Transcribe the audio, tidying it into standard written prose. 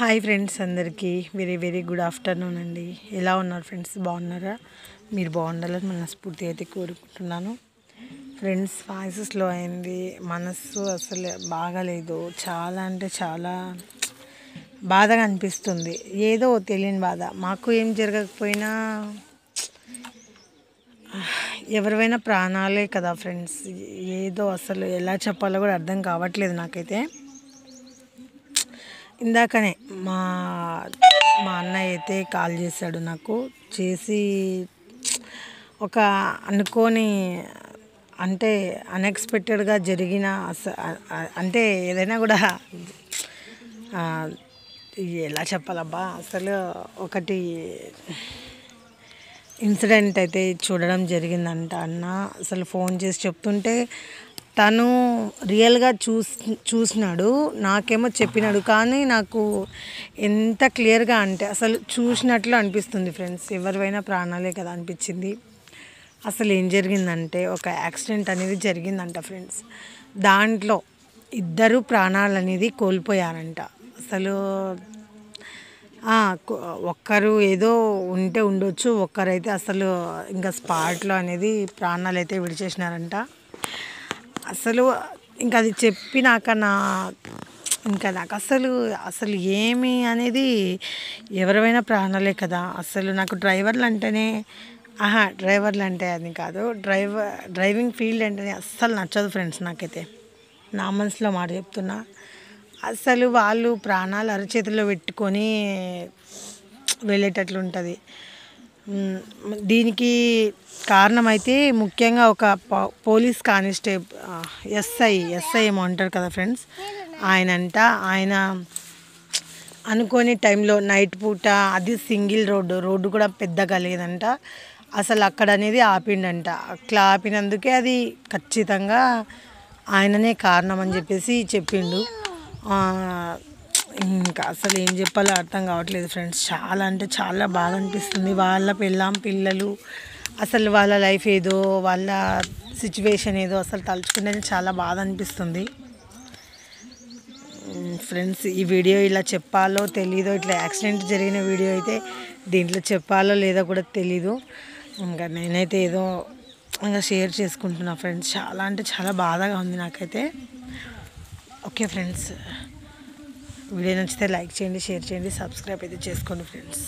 Hi friends, అందరికీ very very good afternoon అండి. ఎలా ఉన్నారు ఫ్రెండ్స్? బాగున్నారా? మీరు బాగుండాలని మనస్ఫూర్తి అయితే కోరుకుంటున్నాను. ఫ్రెండ్స్, వాయిస్ స్లో అయింది, మనస్సు అసలు బాగాలేదు. చాలా అంటే చాలా బాధగా అనిపిస్తుంది. ఏదో తెలియని బాధ. మాకు ఏం జరగకపోయినా ఎవరివైనా ప్రాణాలే కదా ఫ్రెండ్స్. ఏదో అసలు ఎలా చెప్పాలో కూడా అర్థం కావట్లేదు నాకైతే. ఇందాకనే మా మా అన్నయ్య అయితే కాల్ చేశాడు నాకు. చేసి ఒక అనుకోని అంటే అన్ఎక్స్పెక్టెడ్గా జరిగిన అంటే ఏదైనా కూడా ఎలా చెప్పాలబ్బా, అసలు ఒకటి ఇన్సిడెంట్ అయితే చూడడం జరిగిందంట అన్న. అసలు ఫోన్ చేసి చెప్తుంటే తను రియల్గా చూసినాడు, నాకేమో చెప్పినాడు. కానీ నాకు ఎంత క్లియర్గా అంటే అసలు చూసినట్లు అనిపిస్తుంది ఫ్రెండ్స్. ఎవరివైనా ప్రాణాలే కదా అనిపించింది. అసలు ఏం జరిగిందంటే ఒక యాక్సిడెంట్ అనేది జరిగిందంట ఫ్రెండ్స్. దాంట్లో ఇద్దరు ప్రాణాలు అనేది కోల్పోయారంట. అసలు ఒక్కరు ఏదో ఉంటే ఉండొచ్చు, ఒక్కరైతే అసలు ఇంకా స్పాట్లో అనేది ప్రాణాలు అయితే విడిచేసినారంట. అసలు ఇంకా అది చెప్పినాక ఇంకా నాకు అసలు ఏమి అనేది, ఎవరివైనా ప్రాణాలే కదా. అసలు నాకు డ్రైవర్లు అంటేనే డ్రైవర్లు అంటే అది కాదు, డ్రైవింగ్ ఫీల్డ్ అంటేనే అస్సలు నచ్చదు ఫ్రెండ్స్ నాకైతే. నా మనసులో మాట చెప్తున్నా. అసలు వాళ్ళు ప్రాణాలు అరచేతిలో పెట్టుకొని వెళ్ళేటట్లు ఉంటుంది. దీనికి కారణమైతే ముఖ్యంగా ఒక పోలీస్ కానిస్టేబుల్ ఎస్ఐ ఏమో అంటారు కదా ఫ్రెండ్స్, ఆయన అనుకోని టైంలో నైట్ పూట, అది సింగిల్ రోడ్డు కూడా పెద్దగా లేదంట. అసలు అక్కడ అనేది ఆపిండంట. అట్లా ఆపినందుకే అది ఖచ్చితంగా ఆయననే కారణం అని చెప్పేసి చెప్పిండు. ఇంకా అసలు ఏం చెప్పాలో అర్థం కావట్లేదు ఫ్రెండ్స్. చాలా అంటే చాలా బాధ అనిపిస్తుంది. వాళ్ళ పిల్లలు అసలు వాళ్ళ లైఫ్ ఏదో, వాళ్ళ సిచ్యువేషన్ ఏదో అసలు తలుచుకుంటే చాలా బాధ అనిపిస్తుంది ఫ్రెండ్స్. ఈ వీడియో ఇలా చెప్పాలో తెలీదో, ఇట్లా యాక్సిడెంట్ జరిగిన వీడియో అయితే దీంట్లో చెప్పాలో లేదో కూడా తెలీదు. ఇంకా నేనైతే ఏదో ఇంకా షేర్ చేసుకుంటున్నా ఫ్రెండ్స్. చాలా అంటే చాలా బాధగా ఉంది నాకైతే. ఓకే ఫ్రెండ్స్, వీడియో నచ్చితే లైక్ చేయండి, షేర్ చేయండి, సబ్స్క్రైబ్ అయితే చేసుకోండి ఫ్రెండ్స్.